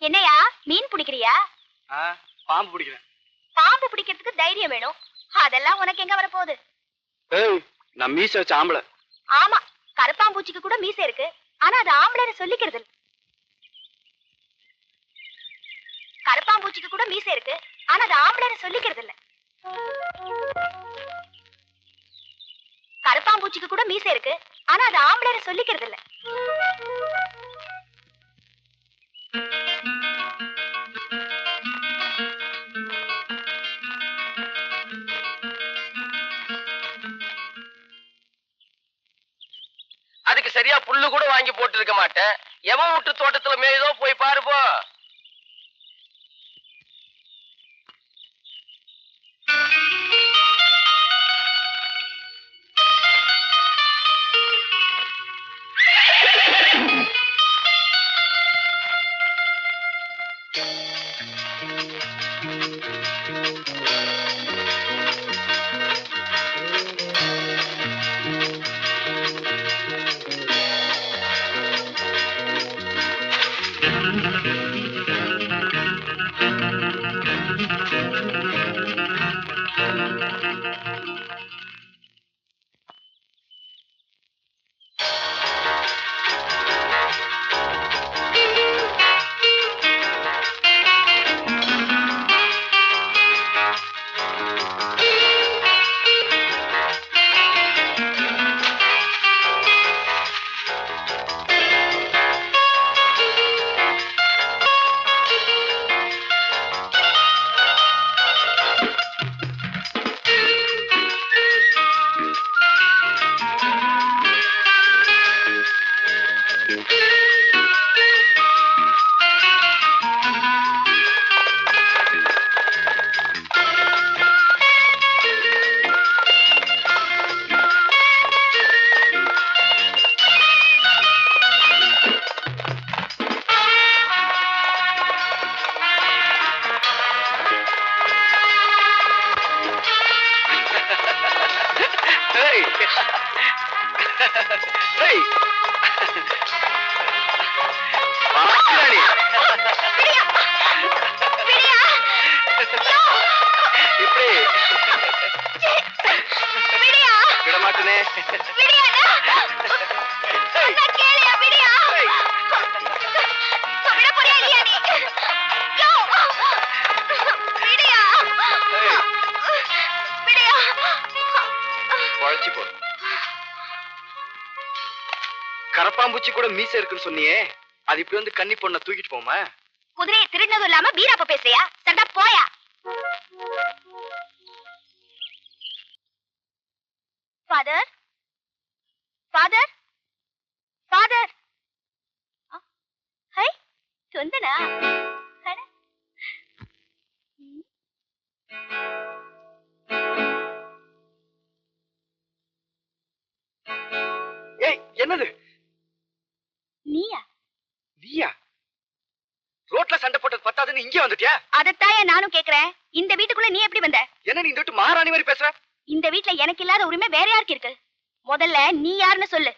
என்னையா மீன் பிடிக்கிறியா? பாம்பு பிடிக்கிறேன். பாம்பு பிடிக்கிறதுக்கு தைரியம் வேணும். அதெல்லாம் உனக்கு எங்க வரப்போகுது? நான் மீச வச்ச ஆம்பளை. ஆமா, கரப்பாம்பூச்சிக்கு கூட மீசை இருக்கு. ஆனா அது ஆம்பளைன்னு சொல்லிக்கிறது இல்ல. கரப்பாம்பூச்சிக்கு கூட மீசை இருக்கு. ஆனா அது ஆம்பளைன்னு சொல்லிக்கிறது இல்ல. கரப்பாம்பூச்சிக்கு கூட மீசை இருக்கு. ஆனா அது ஆம்பளைன்னு சொல்லிக்கிறது இல்ல. அதுக்கு சரியா புல்லு கூட வாங்கி போட்டு இருக்க மாட்டேன். எவன் விட்டு தோட்டத்துல மேயதோ போய் பாருப்போ. கரப்பாம்பூச்சி கூட மீசை இருக்குன்னு சொன்னியே, அது இப்படி வந்து கன்னி பொண்ண தூக்கிட்டு போமா? குதிரையை திருடினதும் இல்லாம வீராப்ப பேசுறியா? சண்டா போயா. Father, father, father. ஹை, சொந்தனா? ஏய், என்னது? நீயா? நீயா? ரோட்ல சண்டை போட்டது பத்தாதுன்னு இங்கே வந்துட்டியா? அதத்தான் நானும் கேக்குறேன். இந்த வீட்டுக்குள்ள நீ எப்படி வந்த? என்ன நீ இந்த வீட்டு மகாராணி மாதிரி பேசுற? இந்த வீட்ல எனக்கு இல்லாத உரிமை வேற யாருக்கு இருக்கு? முதல்ல நீ யாருன்னு சொல்லு.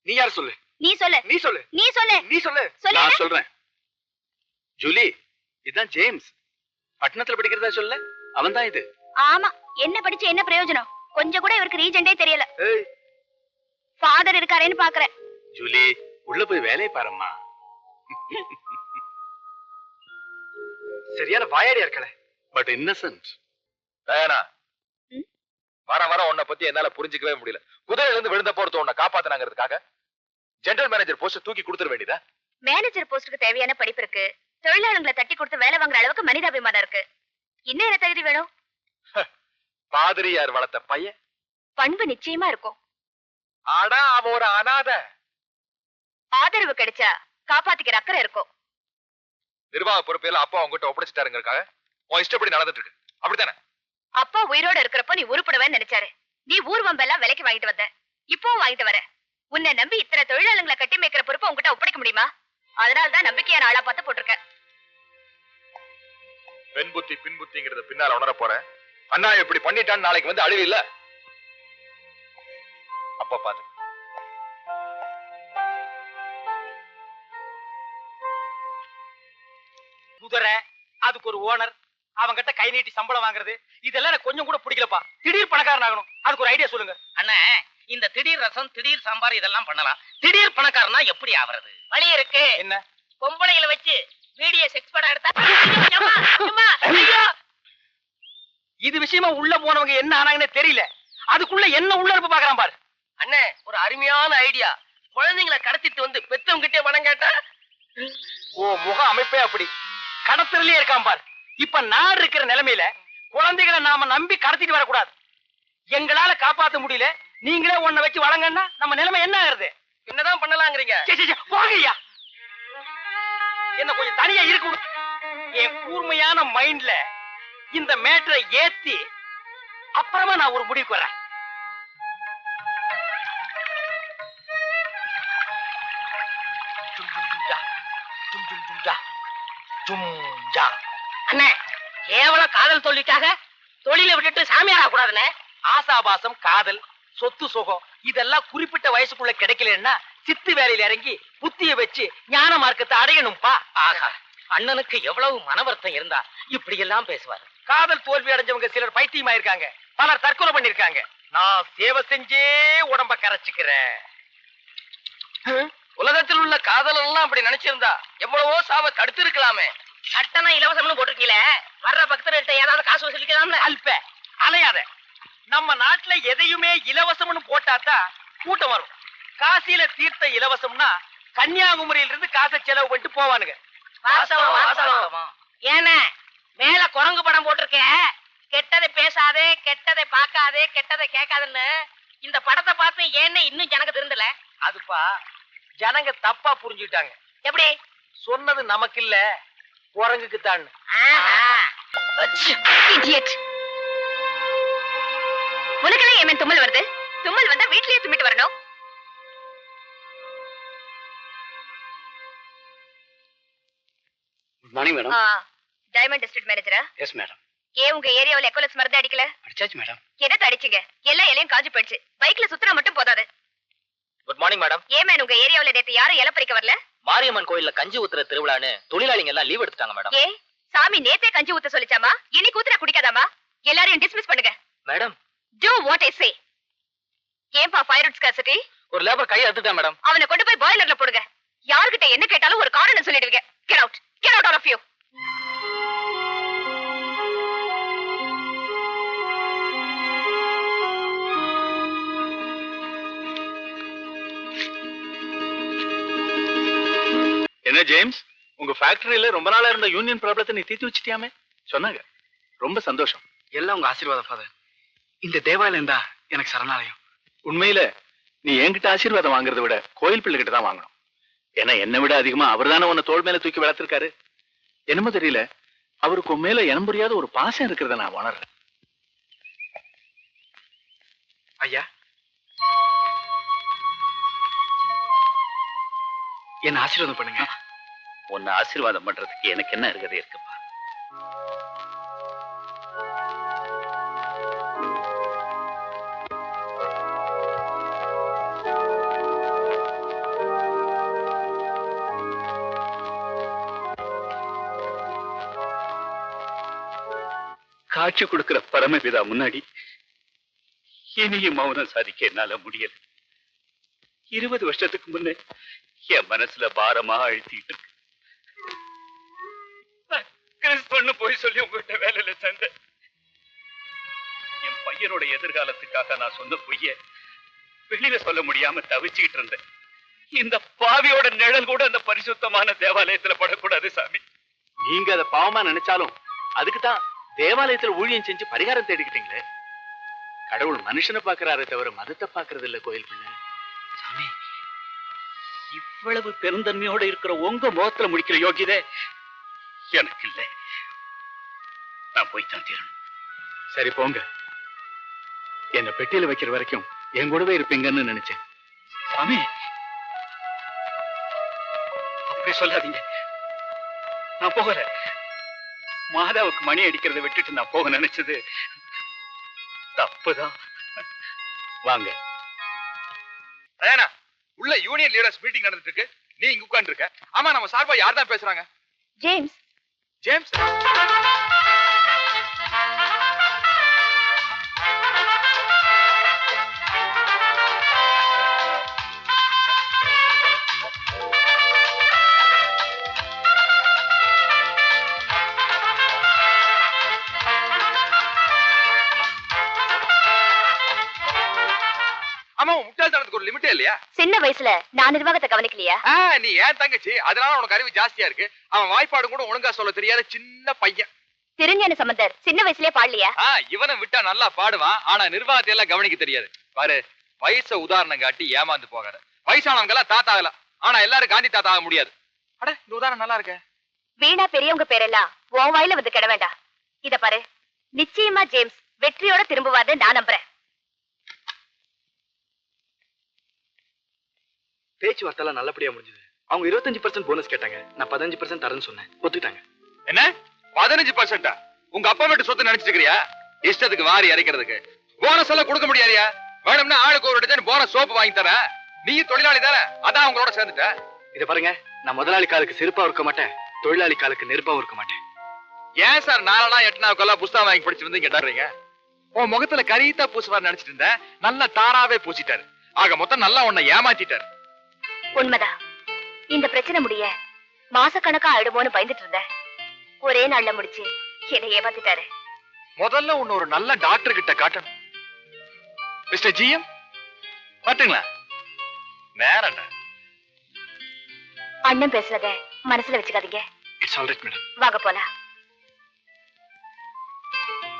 நீ யார் சொல்லு? நீ சொல்லு. நீ சொல்லு. நீ சொல்லு. நீ சொல்லு. நான் சொல்றேன். ஜூலி, இதான் ஜேம்ஸ். பட்டணத்துல படிக்கிறதா சொல்ல? அவன் தான் இது. ஆமா, என்ன படிச்சு என்ன பிரயோஜனம்? கொஞ்சம் கூட இவருக்கு ரீஜெண்டே தெரியல. ஃபாதர் இருக்காரேன்னு பாக்குறேன். ஜூலி, உள்ள போய் வேலையை பாரும்மா. சரியான வாயாடியா இருக்கல. But Innocent. டயானா, வர வர உன்னை பத்தி என்னால புரிஞ்சிக்கவே முடியல. குதிரையில இருந்து விழுந்த போறது உன்னை காப்பாத்தினாங்கிறதுக்காக ஜெனரல் மேனேஜர் போஸ்ட் தூக்கி கொடுத்துட வேண்டியதா? மேனேஜர் போஸ்டுக்கு தேவையான படிப்பு இருக்கு. தொழிலாளர்களை தட்டி கொடுத்து வேலை வாங்குற அளவுக்கு மனிதாபிமானம் இருக்கு. இன்னும் என்ன தகுதி வேணும்? பாதிரியார் வளர்த்த பையன். பண்பு நிச்சயமா இருக்கும். ஆனா அவன் ஒரு அனாத. ஆதரவு கிடைச்சா காப்பாத்திக்கிற அக்கறை இருக்கும். நிர்வாக பொறுப்பையெல்லாம் அப்பா உங்ககிட்ட ஒப்படைச்சிட்டாருங்கிறதுக்காக உன் இஷ்டப்படி நடந்துட்டு இருக்கு, அப்படித்தானே? அப்பா உயிரோட இருக்கிறப்ப நீ உருப்படுவேன்னு நினைச்சாரு. நீ ஊர்வம்பெல்லாம் விலைக்கு வாங்கிட்டு வந்த, இப்பவும் வாங்கிட்டு வர. உன்னை நம்பி இத்தனை தொழிலாளர்களை கட்டி மேய்க்கிற பொறுப்பை உங்ககிட்ட ஒப்படைக்க முடியுமா? அதனாலதான் நம்பிக்கையான ஆளா பார்த்து போட்டிருக்க. பெண் புத்தி பின் புத்திங்கிறத பின்னால உணர போறேன். அண்ணா இப்படி பண்ணிட்டான்னு நாளைக்கு வந்து அழிவு இல்ல. அப்பா பாத்து குதிரை, அதுக்கு ஒரு ஓனர், அவங்கிட்ட கை நீட்டி சம்பளம் வாங்குறது, இதெல்லாம் எனக்கு கொஞ்சம் கூட பிடிக்கலப்பா. திடீர் பணக்காரன் ஆகணும், அதுக்கு ஒரு ஐடியா சொல்லுங்க. அண்ணே, இந்த திடீர் ரசம், திடீர் சாம்பார் இதெல்லாம் பண்ணலாம். திடீர் பணக்காரனா எப்படி ஆவறது? வழி இருக்கு. என்ன? பொம்பளைகளை வச்சு வீடியோ செக்ஸ் படம் எடுத்தா அம்மா, அம்மா, ஐயோ! இது விஷயமா உள்ள போனவங்க என்ன ஆனாங்கன்னே தெரியல. அதுக்குள்ள என்ன உள்ள இருப்பு பாக்குறான் பாரு. அண்ணே, ஒரு அருமையான ஐடியா. குழந்தைங்களை கடத்திட்டு வந்து பெத்தவங்க கிட்டே பணம் கேட்டா? ஓ, முக அமைப்பே அப்படி. கடத்தலே இருக்கான் பாரு. இப்ப நாடு இருக்கிற நிலைமையில குழந்தைகளை நாம நம்பி கடத்திட்டு வரக்கூடாது. எங்களால காப்பாத்த முடியல, நீங்களே ஒன்ன வச்சு வழங்கன்னா நம்ம நிலைமை என்ன ஆகுறது? என்னதான் பண்ணலாங்கிறீங்க? போகையா, என்ன கொஞ்சம் தனியா இருக்கு. என் கூர்மையான மைண்ட்ல இந்த மேட்டரை ஏத்தி அப்புறமா நான் ஒரு முடிவுக்கு வரேன். அண்ணே, கேவலம் காதல் தோல்விக்காக தொழிலை விட்டுட்டு சாமியாரா கூடாதுண்ணே. ஆசாபாசம், காதல், சொத்து, சுகம் இதெல்லாம் குறிப்பிட்ட வயசுக்குள்ள கிடைக்கலன்னா சித்து வேலையில இறங்கி புத்திய வச்சு ஞான மார்க்கத்தை அடையணும்பா. ஆஹா, அண்ணனுக்கு எவ்வளவு மனவர்த்தம் இருந்தா இப்படி எல்லாம் பேசுவாரு. காதல் தோல்வி அடைஞ்சவங்க சிலர் பைத்தியமாயிருக்காங்க, பலர் தற்கொலை பண்ணிருக்காங்க. நான் சேவை செஞ்சே உடம்ப கரைச்சுக்கிறேன். உலகத்தில் உள்ள காதல் எல்லாம் அப்படி நினைச்சிருந்தா எவ்வளவோ சாவ தடுத்து இருக்கலாமே. சட்டனா இலவசம்னு போட்டிருக்கீல, வர்ற பக்தர்கள்ட்ட ஏதாவது காசு வசூலிக்கலாம்ல. அல்ப அலையாத. நம்ம நாட்டுல எதையுமே இலவசம்னு போட்டாதான் கூட்டம் வரும். காசியில தீர்த்த இலவசம்னா கன்னியாகுமரியில இருந்து காசை செலவு பண்ணிட்டு போவானுங்க. வாசவம், வாசவம். ஏன்னா மேல குரங்கு படம் போட்டிருக்கேன், கெட்டதை பேசாதே, கெட்டதை பார்க்காதே, கெட்டதை கேட்காதுன்னு. இந்த படத்தை பார்த்து ஏன்னு இன்னும் ஜனங்க திருந்தல. அதுப்பா, ஜனங்க தப்பா புரிஞ்சுட்டாங்க. எப்படி? சொன்னது நமக்கு இல்ல, குரங்குக்கு தான். உனக்கெல்லாம் ஏன் தும்மல் வருது? தும்மல் வந்தா வீட்லயே தும்மிட்டு வரணும். Good morning madam. Diamond estate மேனேஜரா? Yes madam. ஏன் உங்க ஏரியாவுல எக்கோலஸ் மருந்து அடிக்கல? அடிச்சாச்சு மேடம். என்னத்த அடிச்சீங்க? எல்லா இலையும் காஞ்சு போயிடுச்சு. பைக்ல சுத்துறா மட்டும் போதாது. Good morning madam. ஏன் மேன் உங்க ஏரியாவுல நேத்து யாரும் இலை பறிக்க வரல? மாரியம்மன் கோயில்ல கஞ்சி ஊத்துற திருவிழான்னு தொழிலாளிங்க எல்லாம் லீவ் எடுத்துட்டாங்க மேடம். ஏ, சாமி நேத்தே கஞ்சி ஊத்த சொல்லிச்சாமா? இன்னைக்கு ஊத்துற குடிக்காதாமா? எல்லாரையும் டிஸ்மிஸ் பண்ணுங்க. Madam, Do what I say. ஏன்பா ஃபயர் அவுட் ஸ்காசிட்டி? ஒரு லேபர் கை அறுத்துட்டா மேடம். அவனை கொண்டு போய் பாய்லர்ல போடுங்க. யார்கிட்ட என்ன கேட்டாலும் ஒரு காரணம் சொல்லிடுவீங்க. Get out. Get out all of you. என்ன ஜேம்ஸ், உங்க ஃபேக்டரியில ரொம்ப நாளா இருந்த யூனியன் ப்ராப்ளத்தை நீ தீர்த்து வச்சிட்டியாமே சொன்னாங்க. ரொம்ப சந்தோஷம். எல்லாம் உங்க ஆசீர்வாதம் ஃபாதர். இந்த தேவாலயம் தான் எனக்கு சரணாலயம். உண்மையில நீ என்கிட்ட ஆசீர்வாதம் வாங்குறத விட கோயில் பிள்ளை கிட்ட தான் வாங்கணும். ஏன்னா என்னை விட அதிகமா அவர் தானே உன்னை தோள் மேல தூக்கி வளர்த்திருக்காரு. என்னமோ தெரியல, அவருக்கு உன் மேல இனம் புரியாத ஒரு பாசம் இருக்கிறத நான் உணர்றேன். ஐயா, என்ன ஆசீர்வாதம் பண்ணுங்க. உன்னை ஆசீர்வாதம் பண்றதுக்கு எனக்கு என்ன இருக்கிறதே இருக்குப்பா. காட்சி கொடுக்கிற பரமபிதா முன்னாடி இனியும் மௌனம் சாதிக்க என்னால முடியல. 20 வருஷத்துக்கு முன்னே என் மனசுல பாரமா அழுத்திட்டு இருக்கு. கிறிஸ்துவன்னு போய் சொல்லி உங்ககிட்ட வேலையில சேர்ந்த என் பையனோட எதிர்காலத்துக்காக நான் சொன்ன பொய்ய வெளியில சொல்ல முடியாம தவிச்சுக்கிட்டு இருந்தேன். இந்த பாவியோட நிழல் கூட அந்த பரிசுத்தமான தேவாலயத்துல படக்கூடாது சாமி. நீங்க அதை பாவமா நினைச்சாலும் அதுக்குதான் தேவாலயத்துல ஊழியம் செஞ்சு பரிகாரம் தேடிக்கிட்டீங்களே. கடவுள் மனுஷனை பாக்குறாரே தவிர மதத்தை பாக்குறது இல்ல கோயில் பிள்ளை. சாமி, இவ்வளவு பெருந்தன்மையோட இருக்கிற உங்க முகத்துல முடிக்கிற யோகியதை எனக்கு இல்லை. நான் போய்தான் தீரணும். சரி போங்க. என்ன பெட்டியில வைக்கிற வரைக்கும் என் கூடவே இருப்பீங்கன்னு நினைச்சேன். சாமி, அப்படி சொல்லாதீங்க. நான் போகல. மாதாவுக்கு மணி அடிக்கிறத விட்டுட்டு நான் போக நினைச்சது தப்புதான். வாங்க. ரயானா, உள்ள யூனியன் லீடர்ஸ் மீட்டிங் நடந்துட்டு இருக்கு. நீ இங்க உட்கார்ந்து இருக்க. ஆமா, நம்ம சார்பா யார் தான் பேசுறாங்க? ஜேம்ஸ், ஜேம்ஸ் ஆமா முட்டாள்தனத்துக்கு ஒரு லிமிட்டே இல்லையா? சின்ன வயசுல நான் நிர்வாகத்தை கவனிக்கலையா? நீ ஏன் தங்கச்சி, அதனால உனக்கு அறிவு ஜாஸ்தியா இருக்கு. அவன் வாய்ப்பாடு கூட ஒழுங்கா சொல்ல தெரியாத சின்ன பையன். திருஞான சம்பந்தர் சின்ன வயசுலயே பாடலையா? இவனை விட்டா நல்லா பாடுவான், ஆனா நிர்வாகத்தை எல்லாம் கவனிக்க தெரியாது. பாரு, வயச உதாரணம் காட்டி ஏமாந்து போகாத. வயசானவங்க எல்லாம் தாத்தா ஆகலாம், ஆனா எல்லாரும் காந்தி தாத்தா ஆக முடியாது. அட, இந்த உதாரணம் நல்லா இருக்க. வீணா பெரியவங்க பேரெல்லாம் உன் வாயில வந்து கிட வேண்டாம். இத பாரு, நிச்சயமா ஜேம்ஸ் வெற்றியோட திரும்புவார்னு நான் நம்புறேன். பேச்சுவார்த்தை எல்லாம் நல்லபடியா முடிஞ்சது. அவங்க 25% போனஸ் கேட்டாங்க. நான் 15% தரேன்னு சொன்னேன். ஒத்துக்கிட்டாங்க. என்ன 15%? உங்க அப்பா வீட்டு சொத்து நினைச்சிட்டு இருக்கிறியா? இஷ்டத்துக்கு வாரி இறைக்கிறதுக்கு போனஸ் எல்லாம் கொடுக்க முடியாதியா? வேணும்னா ஆளுக்கு ஒரு டஜன் போனஸ் சோப்பு வாங்கி தர. நீ தொழிலாளி தானே, அதான் அவங்களோட சேர்ந்துட்ட. இத பாருங்க, நான் முதலாளி காலுக்கு செருப்பா இருக்க மாட்டேன், தொழிலாளி காலுக்கு நெருப்பாவும் இருக்க மாட்டேன். ஏன் சார் 4 8 புஸ்தகம் வாங்கி படிச்சிருந்து கேட்டாருங்க? உன் முகத்துல கரீத்தா பூசுவார் நினைச்சிட்டு இருந்தேன், நல்ல தாராவே பூசிட்டாரு. ஆக மொத்தம் நல்லா உன்னை ஏமாத்திட்டாரு. உண்மைதான். இந்த பிரச்சனை முடிய மாசக்கணக்கா ஆயிடுமோன்னு பயந்துட்டு இருந்தேன். ஒரே நாள்ல முடிச்சு என்னை ஏமாத்திட்டாரு. முதல்ல உன்னை ஒரு நல்ல டாக்டர் கிட்ட காட்டணும். மிஸ்டர் ஜிஎம் பாட்டுங்களா? நேரண்டா. அண்ணன் பேசுறத மனசுல வச்சுக்காதீங்க. It's all right madam. வாங்க போலாம்.